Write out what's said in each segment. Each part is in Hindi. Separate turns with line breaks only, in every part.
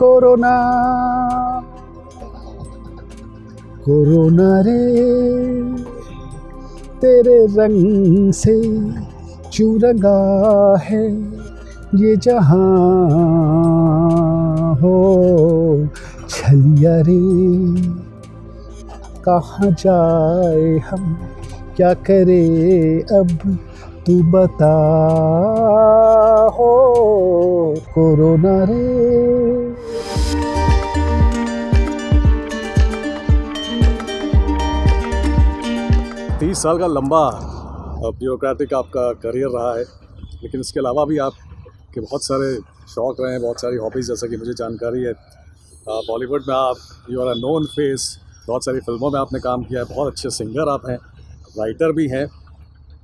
कोरोना कोरोना रे तेरे रंग से क्यों रंगा है ये जहां हो छलिया रे कहाँ जाए हम क्या करे अब तू बता हो कोरोना रे।
30 साल का लंबा ब्यूरोक्रेटिक आपका करियर रहा है, लेकिन इसके अलावा भी आपके बहुत सारे शौक़ रहे हैं, बहुत सारी हॉबीज़, जैसा कि मुझे जानकारी है। बॉलीवुड में आप you are a known face, बहुत सारी फिल्मों में आपने काम किया है, बहुत अच्छे सिंगर आप हैं, राइटर भी हैं।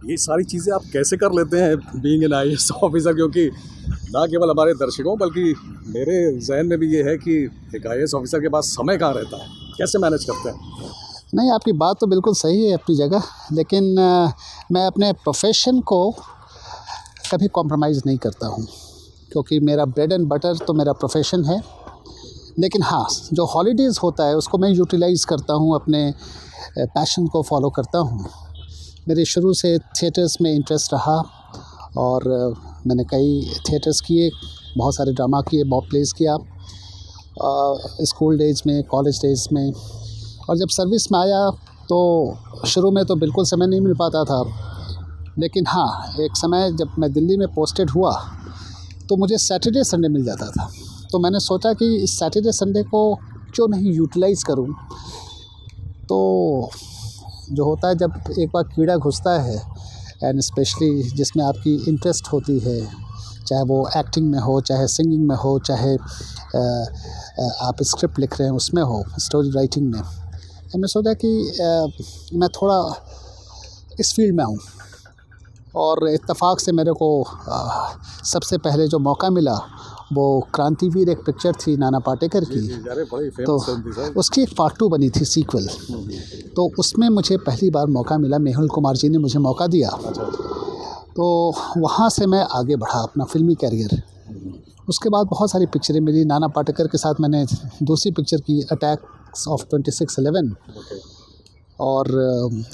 ये सारी चीज़ें आप कैसे कर लेते हैं बीइंग एन IAS ऑफिसर? क्योंकि ना केवल हमारे दर्शकों बल्कि मेरे जहन में भी ये है कि एक IAS ऑफिसर के पास समय कहाँ रहता है, कैसे मैनेज करते हैं?
नहीं, आपकी बात तो बिल्कुल सही है अपनी जगह, लेकिन मैं अपने प्रोफेशन को कभी कॉम्प्रोमाइज़ नहीं करता हूँ, क्योंकि मेरा ब्रेड एंड बटर तो मेरा प्रोफेशन है। लेकिन हाँ, जो हॉलीडेज़ होता है उसको मैं यूटिलाइज़ करता हूँ, अपने पैशन को फॉलो करता हूँ। मेरे शुरू से थिएटर्स में इंटरेस्ट रहा और मैंने कई थिएटर्स किए, बहुत सारे ड्रामा किए, बहुत प्लेस किया स्कूल डेज में, कॉलेज डेज में। और जब सर्विस में आया तो शुरू में तो बिल्कुल समय नहीं मिल पाता था, लेकिन हाँ, एक समय जब मैं दिल्ली में पोस्टेड हुआ तो मुझे सैटरडे संडे मिल जाता था। तो मैंने सोचा कि इस सैटरडे संडे को क्यों नहीं यूटिलाइज़ करूं। तो जो होता है, जब एक बार कीड़ा घुसता है एंड स्पेशली जिसमें आपकी इंटरेस्ट होती है, चाहे वो एक्टिंग में हो, चाहे सिंगिंग में हो, चाहे आप स्क्रिप्ट लिख रहे हैं उसमें हो, स्टोरी राइटिंग में, तो मैं सोचा कि मैं थोड़ा इस फील्ड में आऊँ। और इत्तेफाक से मेरे को सबसे पहले जो मौका मिला वो क्रांतिवीर एक पिक्चर थी नाना पाटेकर की, तो उसकी एक पार्ट 2 बनी थी, सीक्वल। तो उसमें मुझे पहली बार मौका मिला, मेहुल कुमार जी ने मुझे मौका दिया। तो वहाँ से मैं आगे बढ़ा अपना फिल्मी कैरियर। उसके बाद बहुत सारी पिक्चरें मिली। नाना पाटेकर के साथ मैंने दूसरी पिक्चर की, अटैक्स ऑफ 26/11, और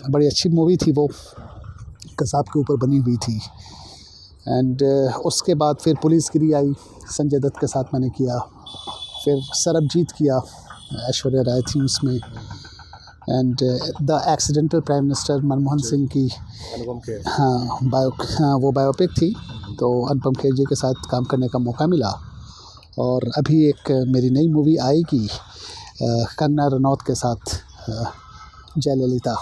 बड़ी अच्छी मूवी थी वो, कसाब के ऊपर बनी हुई थी। एंड उसके बाद फिर पुलिसगिरी आई, संजय दत्त के साथ मैंने किया। फिर सरबजीत किया, ऐश्वर्या राय थी उसमें। And the accidental prime minister Manmohan Singh की, हाँ, वो बायोपिक थी। तो अनुपम खेर जी के साथ काम करने का मौका मिला। और अभी एक मेरी नई मूवी आएगी कंगना रनौत के साथ, जयललिता।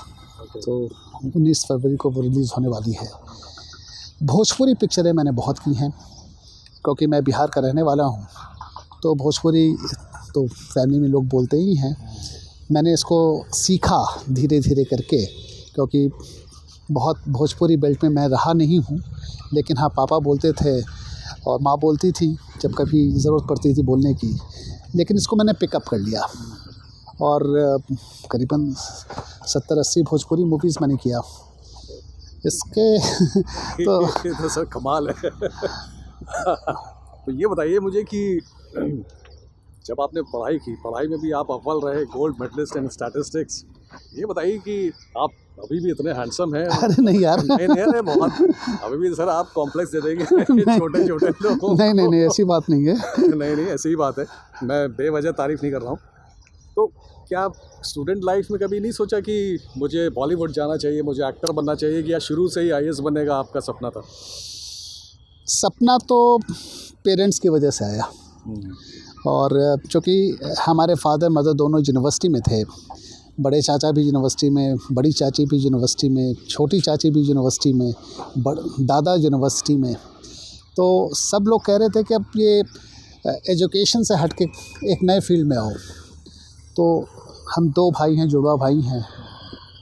तो 19 फरवरी को वो रिलीज़ होने वाली है। भोजपुरी पिक्चरें मैंने बहुत की हैं, क्योंकि मैं बिहार का रहने वाला हूँ, तो भोजपुरी तो फैमिली में लोग बोलते ही हैं। मैंने इसको सीखा धीरे धीरे करके, क्योंकि बहुत भोजपुरी बेल्ट में मैं रहा नहीं हूँ, लेकिन हाँ, पापा बोलते थे और माँ बोलती थी जब कभी ज़रूरत पड़ती थी बोलने की। लेकिन इसको मैंने पिकअप कर लिया और करीबन 70-80 भोजपुरी मूवीज़ मैंने किया इसके।
तो सर कमाल है। तो ये बताइए मुझे कि जब आपने पढ़ाई की, पढ़ाई में भी आप अव्वल रहे, गोल्ड मेडलिस्ट इन स्टैटिस्टिक्स। ये बताइए कि आप अभी भी इतने हैंडसम हैं।
अरे नहीं यार,
नहीं बहुत, अभी भी सर आप कॉम्प्लेक्स दे देंगे छोटे छोटे लोगों।
नहीं, ऐसी बात नहीं है।
नहीं, ऐसी ही बात है, मैं बेवजह तारीफ़ नहीं कर रहा हूँ। तो क्या स्टूडेंट लाइफ में कभी नहीं सोचा कि मुझे बॉलीवुड जाना चाहिए, मुझे एक्टर बनना चाहिए, कि या शुरू से ही IAS बनने का आपका सपना था?
सपना तो पेरेंट्स की वजह से आया, और चूँकि हमारे फादर मदर दोनों यूनिवर्सिटी में थे। बड़े चाचा भी यूनिवर्सिटी में, बड़ी चाची भी यूनिवर्सिटी में, छोटी चाची भी यूनिवर्सिटी में, दादा यूनिवर्सिटी में। तो सब लोग कह रहे थे कि अब ये एजुकेशन से हट के एक नए फील्ड में आओ। तो हम 2 भाई हैं, जुड़वा भाई हैं,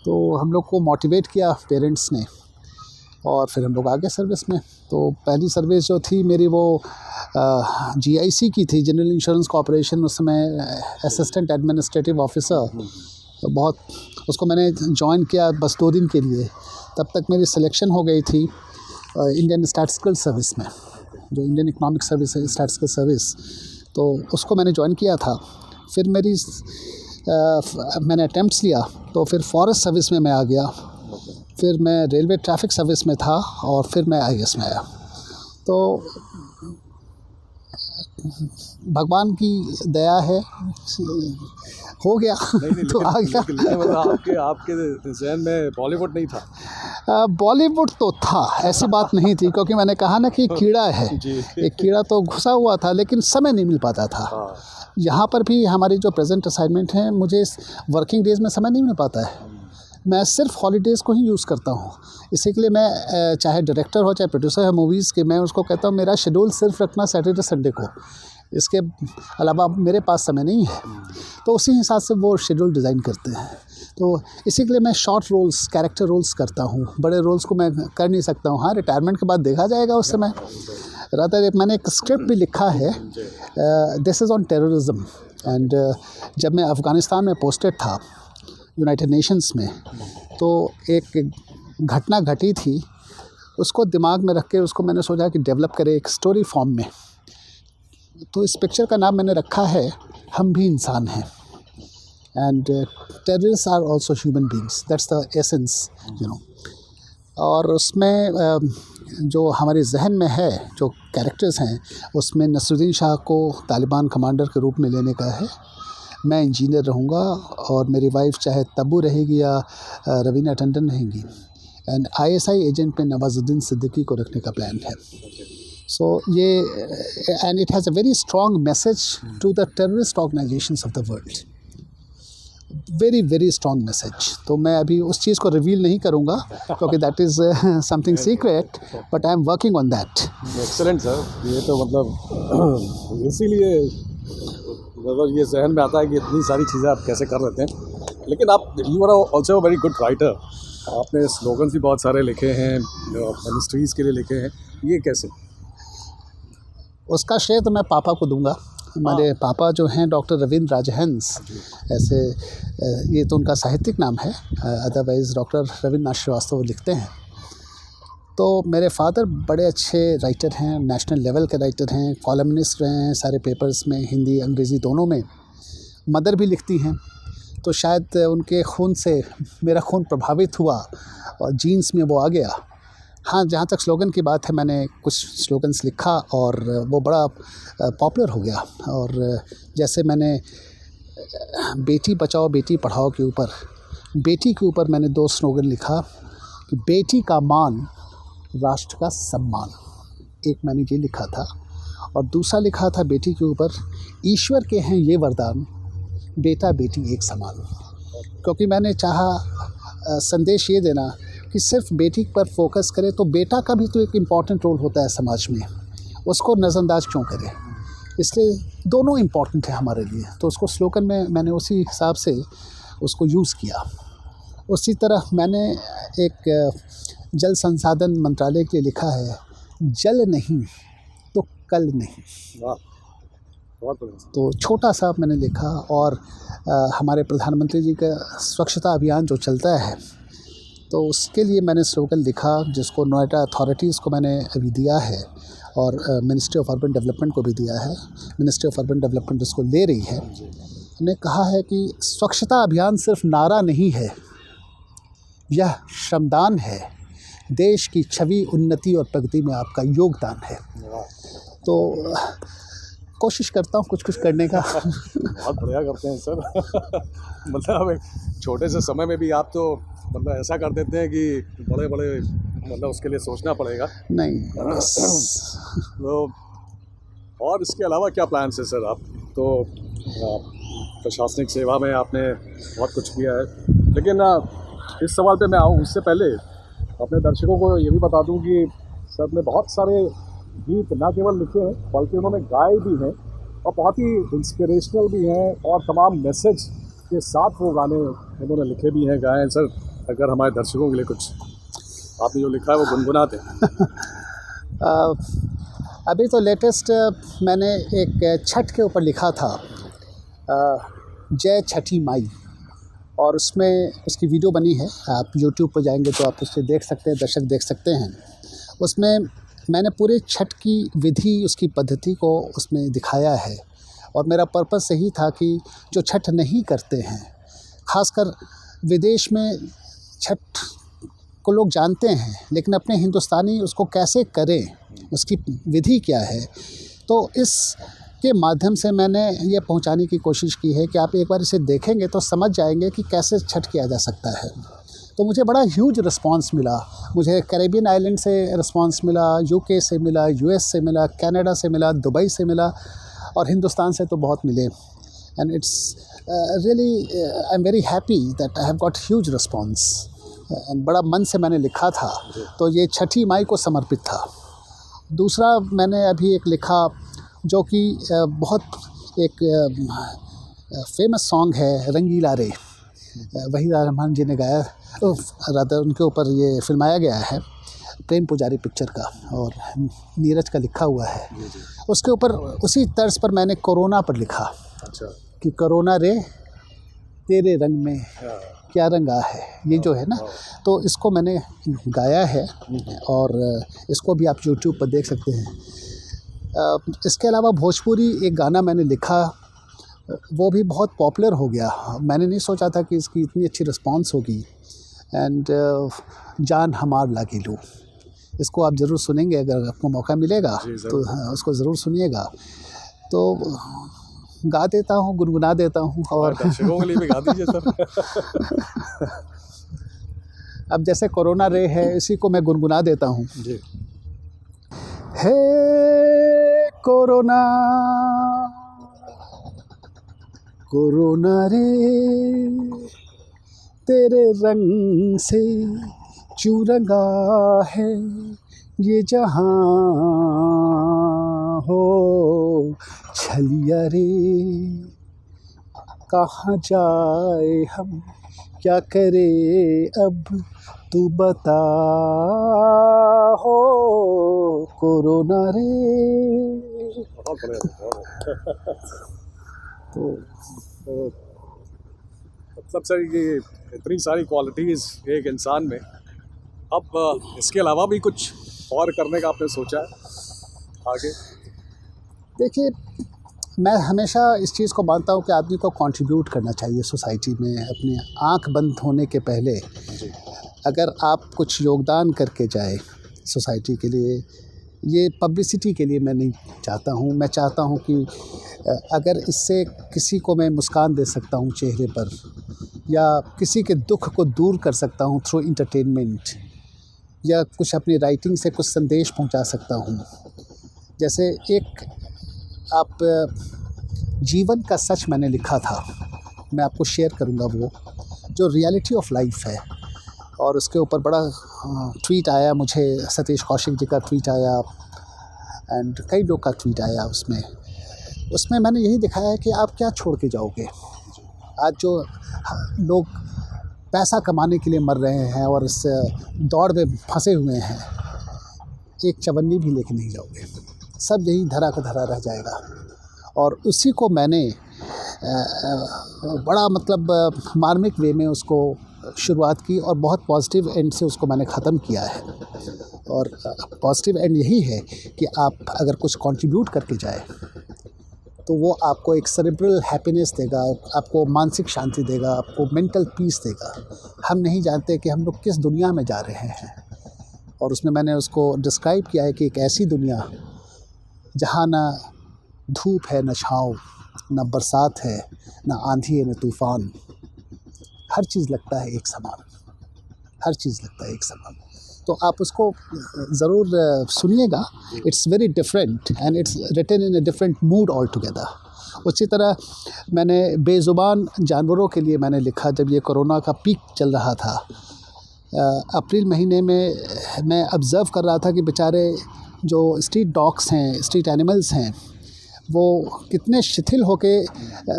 तो हम लोग को मोटिवेट किया पेरेंट्स ने, और फिर हम लोग आ गए सर्विस में। तो पहली सर्विस जो थी मेरी वो GIC की थी, जनरल इंश्योरेंस कॉर्पोरेशन, उस समय असिस्टेंट एडमिनिस्ट्रेटिव ऑफिसर। तो बहुत उसको मैंने ज्वाइन किया बस 2 दिन के लिए। तब तक मेरी सिलेक्शन हो गई थी इंडियन स्टैटिस्टिकल सर्विस में, जो इंडियन इकोनॉमिक सर्विस है, स्टैटिस्टिकल सर्विस। तो उसको मैंने ज्वाइन किया था। फिर मैंने अटेम्प्ट्स लिया, तो फिर फॉरेस्ट सर्विस में मैं आ गया, फिर मैं रेलवे ट्रैफिक सर्विस में था और फिर मैं IAS में आया। तो भगवान की दया है, हो गया। तो आ गया।
मतलब आपके ज़हन में बॉलीवुड नहीं था?
बॉलीवुड तो था, ऐसी बात नहीं थी, क्योंकि मैंने कहा ना कि कीड़ा है, एक कीड़ा तो घुसा हुआ था, लेकिन समय नहीं मिल पाता था। यहाँ पर भी हमारी जो प्रेजेंट असाइनमेंट है, मुझे वर्किंग डेज़ में समय नहीं मिल पाता है। मैं सिर्फ हॉलीडेज़ को ही यूज़ करता हूँ। इसी के लिए मैं चाहे डायरेक्टर हो चाहे प्रोड्यूसर है मूवीज़ के, मैं उसको कहता हूँ मेरा शेड्यूल सिर्फ रखना सैटरडे संडे को, इसके अलावा मेरे पास समय नहीं है। तो उसी हिसाब से वो शेड्यूल डिज़ाइन करते हैं। तो इसी के लिए मैं शॉर्ट रोल्स, कैरेक्टर रोल्स करता हूँ, बड़े रोल्स को मैं कर नहीं सकता हूँ। हाँ, रिटायरमेंट के बाद देखा जाएगा उस समय। रादर मैंने एक स्क्रिप्ट भी लिखा है, this is on terrorism. And जब मैं अफ़गानिस्तान में पोस्टेड था यूनाइटेड नेशंस में, तो एक घटना घटी थी, उसको दिमाग में रख के उसको मैंने सोचा कि डेवलप करें एक स्टोरी फॉर्म में। तो इस पिक्चर का नाम मैंने रखा है हम भी इंसान हैं। And terrorist are also human beings, that's the essence, you know. और उसमें जो हमारे जहन में है, जो कैरेक्टर्स हैं, उसमें नसरुद्दीन शाह को तालिबान कमांडर के रूप में लेने का है। मैं इंजीनियर रहूँगा और मेरी वाइफ चाहे तब्बू रहेगी या रवीना टंडन रहेंगी। एंड ISI एजेंट में नवाजुद्दीन सिद्दीकी को रखने का प्लान है। सो ये and it has a very strong message to the terrorist organisations of the world, very very strong message. तो मैं अभी उस चीज़ को रिवील नहीं करूँगा, क्योंकि that is something secret, but I am working on that.
Excellent sir, ये तो मतलब इसीलिए मतलब ये जहन में आता है कि इतनी सारी चीज़ें आप कैसे कर लेते हैं। लेकिन आप you are also very good writer, आपने स्लोगन्स भी बहुत सारे लिखे हैं, मिनिस्ट्रीज़ के लिए लिखे हैं, ये कैसे?
उसका श्रेय तो मैं पापा को दूंगा। हमारे पापा जो हैं डॉक्टर रविंद्र राजहंस, ऐसे ये तो उनका साहित्यिक नाम है, अदरवाइज़ डॉक्टर रविंद्रनाथ श्रीवास्तव लिखते हैं। तो मेरे फादर बड़े अच्छे राइटर हैं, नेशनल लेवल के राइटर हैं, कॉलमनिस्ट रहे हैं सारे पेपर्स में, हिंदी अंग्रेज़ी दोनों में। मदर भी लिखती हैं, तो शायद उनके खून से मेरा खून प्रभावित हुआ और जीन्स में वो आ गया। हाँ, जहाँ तक स्लोगन की बात है, मैंने कुछ स्लोगन्स लिखा और वो बड़ा पॉपुलर हो गया। और जैसे मैंने बेटी बचाओ बेटी पढ़ाओ के ऊपर, बेटी के ऊपर मैंने 2 स्लोगन लिखा कि बेटी का मान राष्ट्र का सम्मान, एक मैंने ये लिखा था। और दूसरा लिखा था बेटी के ऊपर, ईश्वर के हैं ये वरदान, बेटा बेटी एक समान। क्योंकि मैंने चाहा संदेश ये देना कि सिर्फ बेटी पर फोकस करें, तो बेटा का भी तो एक इम्पॉर्टेंट रोल होता है समाज में, उसको नज़रअंदाज क्यों करें। इसलिए दोनों इम्पॉर्टेंट है हमारे लिए। तो उसको स्लोगन में मैंने उसी हिसाब से उसको यूज़ किया। उसी तरह मैंने एक जल संसाधन मंत्रालय के लिए लिखा है, जल नहीं तो कल नहीं।
वाह, बहुत बढ़िया।
तो छोटा सा मैंने लिखा। और हमारे प्रधानमंत्री जी का स्वच्छता अभियान जो चलता है, तो उसके लिए मैंने स्लोगन लिखा, जिसको नोएडा अथॉरिटीज़ को मैंने अभी दिया है और मिनिस्ट्री ऑफ अर्बन डेवलपमेंट को भी दिया है। मिनिस्ट्री ऑफ अर्बन डेवलपमेंट इसको ले रही है। हमने कहा है कि स्वच्छता अभियान सिर्फ नारा नहीं है, यह श्रमदान है, देश की छवि, उन्नति और प्रगति में आपका योगदान है। तो कोशिश करता हूँ कुछ करने का।
बहुत बढ़िया करते हैं सर। मतलब एक छोटे से समय में भी आप तो मतलब ऐसा कर देते हैं कि बड़े बड़े मतलब उसके लिए सोचना पड़ेगा।
नहीं
तो और इसके अलावा क्या प्लान है सर? आप तो प्रशासनिक सेवा में आपने बहुत कुछ किया है, लेकिन इस सवाल पे मैं आऊँ उससे पहले अपने दर्शकों को ये भी बता दूं कि सर ने बहुत सारे गीत ना केवल लिखे हैं बल्कि उन्होंने गाए भी हैं और बहुत ही इंस्पिरेशनल भी हैं, और तमाम मैसेज के साथ वो गाने उन्होंने लिखे भी हैं, गाए हैं। सर, अगर हमारे दर्शकों के लिए कुछ आपने जो लिखा है वो गुनगुनाते हैं।
अभी तो लेटेस्ट मैंने एक छठ के ऊपर लिखा था, जय छठी माई, और उसमें उसकी वीडियो बनी है। आप YouTube पर जाएंगे तो आप उसे देख सकते हैं, दर्शक देख सकते हैं। उसमें मैंने पूरे छठ की विधि, उसकी पद्धति को उसमें दिखाया है और मेरा पर्पस यही था कि जो छठ नहीं करते हैं, ख़ासकर विदेश में छठ को लोग जानते हैं लेकिन अपने हिंदुस्तानी उसको कैसे करें, उसकी विधि क्या है, तो इस के माध्यम से मैंने ये पहुंचाने की कोशिश की है कि आप एक बार इसे देखेंगे तो समझ जाएंगे कि कैसे छठ किया जा सकता है। तो मुझे बड़ा ह्यूज रिस्पांस मिला। मुझे कैरेबियन आइलैंड से रिस्पांस मिला, यूके से मिला, यूएस से मिला, कनाडा से मिला, दुबई से मिला और हिंदुस्तान से तो बहुत मिले। And it's really I am very happy that I have got huge response. बड़ा मन से मैंने लिखा था, तो ये छठी माई को समर्पित था। दूसरा मैंने अभी एक लिखा जो कि बहुत एक फेमस सॉन्ग है, रंगीला रे, वहीद रहमान जी ने गाया, रादर उनके ऊपर ये फिल्माया गया है, प्रेम पुजारी पिक्चर का, और नीरज का लिखा हुआ है। उसके ऊपर उसी तर्ज पर मैंने कोरोना पर लिखा।
अच्छा।
कि कोरोना रे तेरे रंग में क्या रंगा है, ये जो है ना, तो इसको मैंने गाया है और इसको भी आप यूट्यूब पर देख सकते हैं। इसके अलावा भोजपुरी एक गाना मैंने लिखा, वो भी बहुत पॉपुलर हो गया। मैंने नहीं सोचा था कि इसकी इतनी अच्छी रिस्पांस होगी। एंड जान हमार लागी लू, इसको आप ज़रूर सुनेंगे अगर आपको मौका मिलेगा तो, हाँ, उसको ज़रूर सुनिएगा। तो गा देता हूँ, गुनगुना देता हूँ और
दर्शकों के लिए भी गा दीजिए सर।
अब जैसे कोरोना रे है, इसी को मैं गुनगुना देता हूँ।
जी।
हे कोरोना, कोरोना रे तेरे रंग से चुरंगा है ये जहां हो, छलिया रे कहाँ जाए हम, क्या करे अब तू बता, हो कोरोना रे।
बहुत बढ़िया।
तो
मतलब सर ये इतनी सारी क्वालिटीज़ एक इंसान में, अब इसके अलावा भी कुछ और करने का आपने सोचा है आगे?
देखिए, मैं हमेशा इस चीज़ को मानता हूँ कि आदमी को कंट्रीब्यूट करना चाहिए सोसाइटी में। अपनी आंख बंद होने के पहले अगर आप कुछ योगदान करके जाए सोसाइटी के लिए, ये पब्लिसिटी के लिए मैं नहीं चाहता हूँ। मैं चाहता हूँ कि अगर इससे किसी को मैं मुस्कान दे सकता हूँ चेहरे पर, या किसी के दुख को दूर कर सकता हूँ थ्रू इंटरटेनमेंट, या कुछ अपनी राइटिंग से कुछ संदेश पहुँचा सकता हूँ। जैसे एक आप जीवन का सच मैंने लिखा था, मैं आपको शेयर करूँगा, वो जो रियलिटी ऑफ लाइफ है। और उसके ऊपर बड़ा ट्वीट आया मुझे, सतीश कौशिक जी का ट्वीट आया एंड कई लोग का ट्वीट आया। उसमें मैंने यही दिखाया है कि आप क्या छोड़ के जाओगे। आज जो लोग पैसा कमाने के लिए मर रहे हैं और इस दौड़ में फंसे हुए हैं, एक चवन्नी भी लेके नहीं जाओगे, सब यही धरा का धरा रह जाएगा। और उसी को मैंने बड़ा मतलब मार्मिक वे में उसको शुरुआत की और बहुत पॉजिटिव एंड से उसको मैंने ख़त्म किया है। और पॉजिटिव एंड यही है कि आप अगर कुछ कंट्रीब्यूट करके जाए तो वो आपको एक सेरेब्रल हैप्पीनेस देगा, आपको मानसिक शांति देगा, आपको मेंटल पीस देगा। हम नहीं जानते कि हम लोग किस दुनिया में जा रहे हैं। और उसमें मैंने उसको डिस्क्राइब किया है कि एक ऐसी दुनिया जहाँ ना धूप है, न छाँव, न बरसात है, न आंधी है, न तूफ़ान, हर चीज़ लगता है एक समान, हर चीज़ लगता है एक समान। तो आप उसको ज़रूर सुनिएगा। It's very different and it's written in a different mood altogether. उसी तरह मैंने बेज़ुबान जानवरों के लिए मैंने लिखा, जब ये कोरोना का पीक चल रहा था, अप्रैल महीने में मैं ऑब्ज़र्व कर रहा था कि बेचारे जो स्ट्रीट डॉग्स हैं, स्ट्रीट एनिमल्स हैं, वो कितने शिथिल होके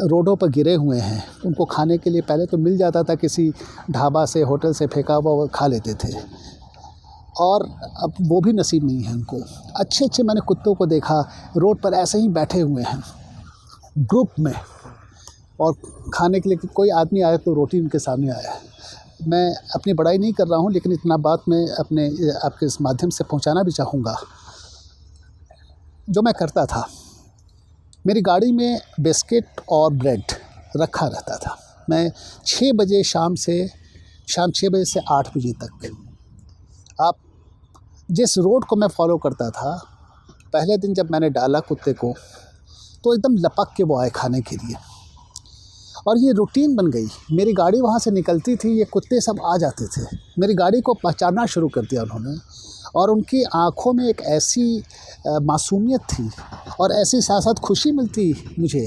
रोडों पर गिरे हुए हैं। उनको खाने के लिए पहले तो मिल जाता था, किसी ढाबा से, होटल से फेंका हुआ वो खा लेते थे, और अब वो भी नसीब नहीं है उनको। अच्छे अच्छे मैंने कुत्तों को देखा रोड पर ऐसे ही बैठे हुए हैं ग्रुप में, और खाने के लिए कोई आदमी आया तो रोटी उनके सामने आया। मैं अपनी बड़ाई नहीं कर रहा हूँ, लेकिन इतना बात मैं अपने आपके इस माध्यम से पहुँचाना भी चाहूँगा। जो मैं करता था मेरी गाड़ी में बिस्किट और ब्रेड रखा रहता था। मैं 6 बजे शाम 6 बजे से 8 बजे तक, आप जिस रोड को मैं फॉलो करता था, पहले दिन जब मैंने डाला कुत्ते को तो एकदम लपक के वो आए खाने के लिए, और ये रूटीन बन गई। मेरी गाड़ी वहाँ से निकलती थी, ये कुत्ते सब आ जाते थे, मेरी गाड़ी को पहचानना शुरू कर दिया उन्होंने, और उनकी आँखों में एक ऐसी मासूमियत थी और ऐसी साथ साथ खुशी मिलती मुझे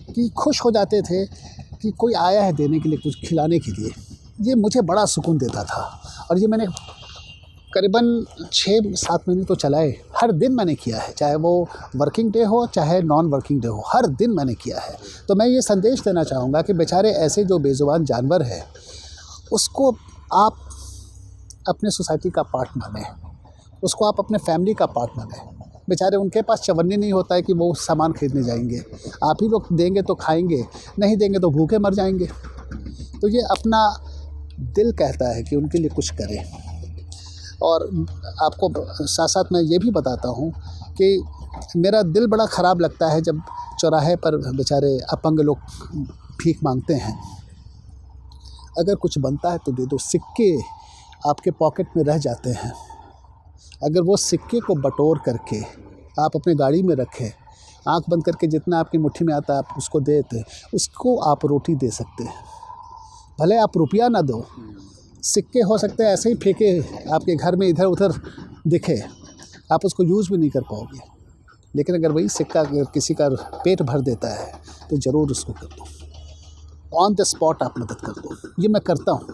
कि खुश हो जाते थे कि कोई आया है देने के लिए, कुछ खिलाने के लिए। ये मुझे बड़ा सुकून देता था, और ये मैंने करीबन 6-7 महीने तो चलाए। हर दिन मैंने किया है, चाहे वो वर्किंग डे हो चाहे नॉन वर्किंग डे हो, हर दिन मैंने किया है। तो मैं ये संदेश देना चाहूँगा कि बेचारे ऐसे जो बेज़ुबान जानवर है, उसको आप अपने सोसाइटी का पार्ट माने, उसको आप अपने फैमिली का पार्ट माने। बेचारे उनके पास चवन्नी नहीं होता है कि वो सामान खरीदने जाएंगे, आप ही लोग देंगे तो खाएंगे, नहीं देंगे तो भूखे मर जाएंगे। तो ये अपना दिल कहता है कि उनके लिए कुछ करें। और आपको साथ साथ मैं ये भी बताता हूँ कि मेरा दिल बड़ा ख़राब लगता है जब चौराहे पर बेचारे अपंग लोग भीख मांगते हैं। अगर कुछ बनता है तो दे दो। सिक्के आपके पॉकेट में रह जाते हैं, अगर वो सिक्के को बटोर करके आप अपने गाड़ी में रखें, आंख बंद करके जितना आपकी मुट्ठी में आता है आप उसको देते, उसको आप रोटी दे सकते हैं। भले आप रुपया ना दो, सिक्के हो सकते हैं ऐसे ही फेंके आपके घर में इधर उधर दिखे, आप उसको यूज़ भी नहीं कर पाओगे। लेकिन अगर वही सिक्का अगर किसी का पेट भर देता है तो ज़रूर उसको कर दो, ऑन द स्पॉट आप मदद कर दो। ये मैं करता हूँ,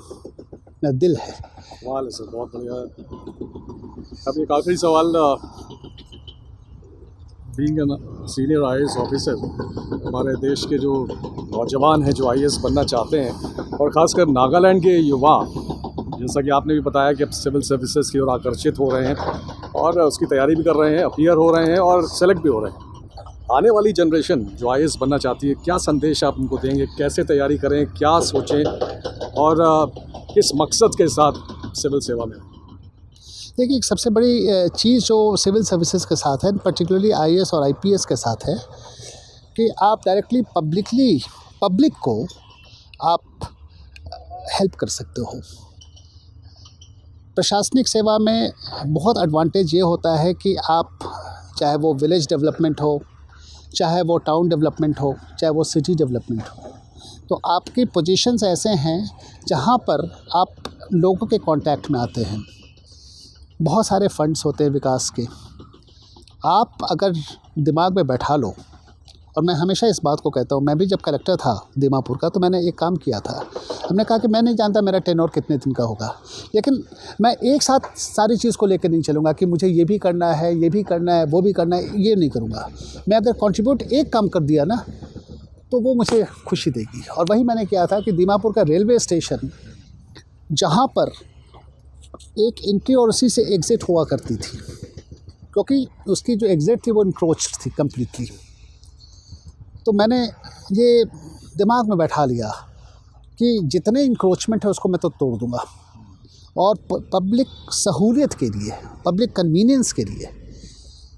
मेरा दिल है।
सवाल है सर, बहुत बढ़िया है। अब एक आखिरी सवाल, being an senior IAS officer, हमारे देश के जो नौजवान हैं जो IAS बनना चाहते हैं, और ख़ासकर नागालैंड के युवा, जैसा कि आपने भी बताया कि अब सिविल सर्विसेज की ओर आकर्षित हो रहे हैं और उसकी तैयारी भी कर रहे हैं, अपीयर हो रहे हैं और सेलेक्ट भी हो रहे हैं। आने वाली जनरेशन जो IAS बनना चाहती है, क्या संदेश आप उनको देंगे? कैसे तैयारी करें, क्या सोचें, और किस मकसद के साथ सिविल सेवा में?
देखिए, एक सबसे बड़ी चीज़ जो सिविल सर्विसेज के साथ है, पर्टिकुलरली IAS और IPS के साथ है, कि आप डायरेक्टली पब्लिक को आप हेल्प कर सकते हो। प्रशासनिक सेवा में बहुत एडवांटेज ये होता है कि आप, चाहे वो विलेज डेवलपमेंट हो, चाहे वो टाउन डेवलपमेंट हो, चाहे वो सिटी डेवलपमेंट हो, तो आपकी पोजीशंस ऐसे हैं जहाँ पर आप लोगों के कांटेक्ट में आते हैं। बहुत सारे फंड्स होते हैं विकास के, आप अगर दिमाग में बैठा लो, और मैं हमेशा इस बात को कहता हूँ, मैं भी जब कलेक्टर था दीमापुर का तो मैंने एक काम किया था। हमने कहा कि मैं नहीं जानता मेरा टेन्योर कितने दिन का होगा, लेकिन मैं एक साथ सारी चीज़ को लेकर नहीं चलूँगा कि मुझे ये भी करना है, ये भी करना है, वो भी करना है, ये नहीं करूँगा। मैं अगर कंट्रीब्यूट एक काम कर दिया ना तो वो मुझे खुशी देगी। और वही मैंने किया था कि दीमापुर का रेलवे स्टेशन, जहाँ पर एक एंट्री और उसी से एग्ज़िट हुआ करती थी, क्योंकि उसकी जो एग्ज़िट थी वो इंक्रोच्ड थी कम्प्लीटली, तो मैंने ये दिमाग में बैठा लिया कि जितने इंक्रोचमेंट है उसको मैं तो तोड़ दूंगा, और पब्लिक सहूलियत के लिए, पब्लिक कन्वीनियंस के लिए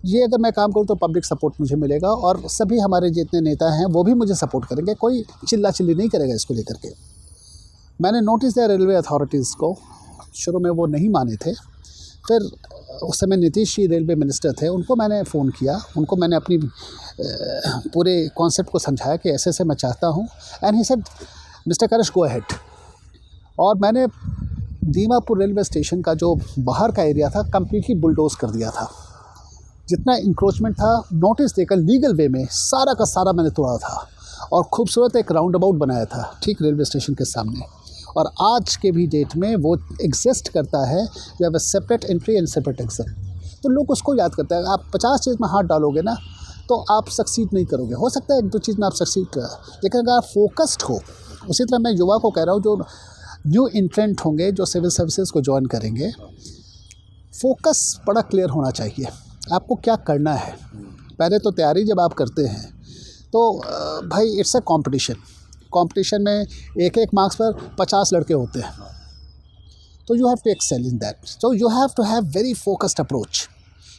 ये अगर मैं काम करूँ तो पब्लिक सपोर्ट मुझे मिलेगा, और सभी हमारे जितने नेता हैं वो भी मुझे सपोर्ट करेंगे, कोई चिल्ला चिल्ली नहीं करेगा इसको लेकर के। मैंने नोटिस दिया रेलवे अथॉरिटीज़ को, शुरू में वो नहीं माने थे, फिर उस समय नीतीश जी रेलवे मिनिस्टर थे, उनको मैंने फ़ोन किया, उनको मैंने अपनी पूरे कॉन्सेप्ट को समझाया कि ऐसे ऐसे मैं चाहता हूँ, and he said mister Karish go ahead. और मैंने दीमापुर रेलवे स्टेशन का जो बाहर का एरिया था कम्प्लीटली बुलडोज कर दिया था। जितना इंक्रोचमेंट था नोटिस देकर लीगल वे में सारा का सारा मैंने तोड़ा था, और खूबसूरत एक राउंड अबाउट बनाया था ठीक रेलवे स्टेशन के सामने, और आज के भी डेट में वो एग्जिस्ट करता है। You have a separate entry and separate exit, तो लोग उसको याद करते हैं। आप 50 चीज़ में हाथ डालोगे ना तो आप सक्सीड नहीं करोगे। हो सकता है 1-2 चीज़ में आप सक्सीड करें, लेकिन अगर आप फोकस्ड हो, उसी तरह मैं युवा को कह रहा हूँ जो न्यू इंट्रेंट होंगे, जो सिविल सर्विसेज को ज्वाइन करेंगे, फोकस बड़ा क्लियर होना चाहिए आपको क्या करना है। पहले तो तैयारी जब आप करते हैं तो भाई इट्स अ कंपटीशन में एक मार्क्स पर 50 लड़के होते हैं, तो you have to excel in that, so you have to have very focused approach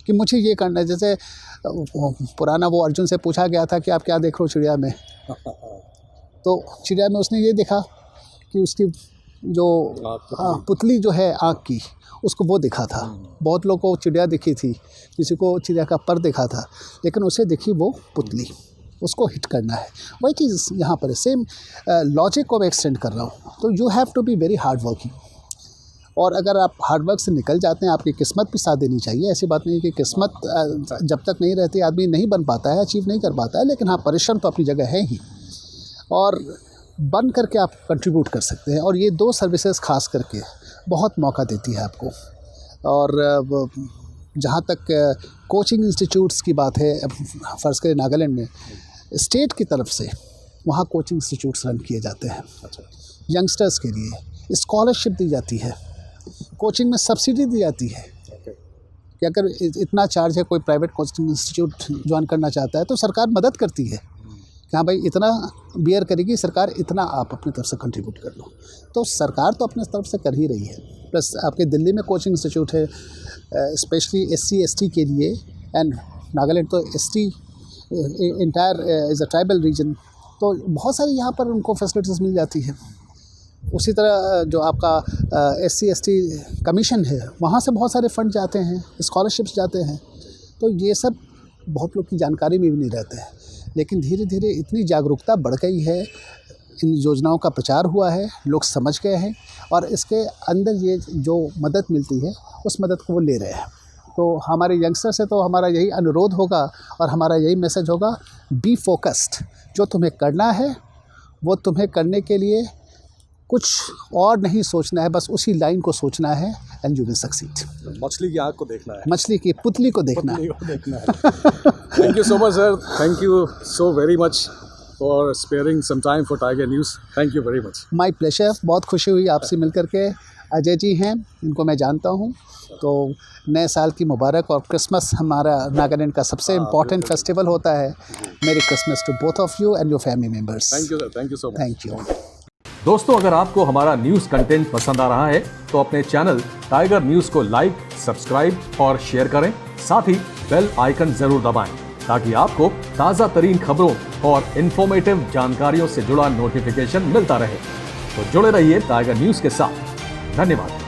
कि मुझे ये करना है। जैसे पुराना वो अर्जुन से पूछा गया था कि आप क्या देख रहे हो चिड़िया में, तो चिड़िया में उसने ये देखा कि उसकी जो पुतली जो है आँख की, उसको वो दिखा था। बहुत लोगों को चिड़िया दिखी थी, किसी को चिड़िया का पर दिखा था, लेकिन उसे दिखी वो पुतली, उसको हिट करना है। वही चीज़ यहाँ पर है, सेम लॉजिक को मैं एक्सटेंड कर रहा हूँ। तो you have to be very hard working, और अगर आप हार्ड वर्क से निकल जाते हैं, आपकी किस्मत भी साथ देनी चाहिए। ऐसी बात नहीं कि किस्मत जब तक नहीं रहती आदमी नहीं बन पाता है, अचीव नहीं कर पाता है, लेकिन हाँ, परिश्रम तो अपनी जगह है ही, और बन करके आप कंट्रीब्यूट कर सकते हैं। और ये 2 सर्विसेज खास करके बहुत मौका देती है आपको। और जहाँ तक कोचिंग इंस्टीट्यूट्स की बात है, फ़र्ज़ करें नागालैंड में स्टेट की तरफ से वहाँ कोचिंग इंस्टीट्यूट्स रन किए जाते हैं। यंगस्टर्स के लिए स्कॉलरशिप दी जाती है, कोचिंग में सब्सिडी दी जाती है कि अगर इतना चार्ज है, कोई प्राइवेट कोचिंग इंस्टीट्यूट ज्वाइन करना चाहता है तो सरकार मदद करती है कि हाँ भाई इतना बियर करेगी सरकार, इतना आप अपनी तरफ से कंट्रीब्यूट कर लो। तो सरकार तो अपने तरफ से कर ही रही है। प्लस आपके दिल्ली में कोचिंग इंस्टीट्यूट है स्पेशली SC ST के लिए, एंड नागालैंड तो ST entire is a tribal region, तो बहुत सारी यहाँ पर उनको फैसिलिटीज़ मिल जाती है। उसी तरह जो आपका SC ST कमीशन है, वहाँ से बहुत सारे फंड जाते हैं, स्कॉलरशिप्स जाते हैं। तो ये सब बहुत लोग की जानकारी में भी नहीं रहते हैं, लेकिन धीरे धीरे इतनी जागरूकता बढ़ गई है, इन योजनाओं का प्रचार हुआ है, लोग समझ गए हैं, और इसके अंदर ये जो मदद मिलती है उस मदद को वो ले रहे हैं। तो हमारे यंगस्टर से तो हमारा यही अनुरोध होगा और हमारा यही मैसेज होगा, बी फोकस्ड। जो तुम्हें करना है वो तुम्हें करने के लिए कुछ और नहीं सोचना है, बस उसी लाइन को सोचना है, एंड यू विल सक्सीड।
मछली की आँख को देखना है,
मछली की पुतली को देखना है।
Thank you so much sir, thank you so very much for sparing some time for Tiger News. Thank you very much.
My pleasure, बहुत खुशी हुई आपसे मिलकर के। अजय जी हैं, इनको मैं जानता हूँ। तो नए साल की मुबारक, और क्रिसमस हमारा नागालैंड का सबसे इम्पॉर्टेंट फेस्टिवल होता है। Merry Christmas to both of you and your family members.
Thank you sir, thank you so much.
Thank you.
दोस्तों, अगर आपको हमारा न्यूज़ कंटेंट पसंद आ रहा है तो अपने चैनल टाइगर न्यूज़ को लाइक, सब्सक्राइब और शेयर करें। साथ ही बेल आइकन जरूर दबाएं ताकि आपको ताज़ा तरीन खबरों और इन्फॉर्मेटिव जानकारियों से जुड़ा नोटिफिकेशन मिलता रहे। तो जुड़े रहिए टाइगर न्यूज़ के साथ। धन्यवाद।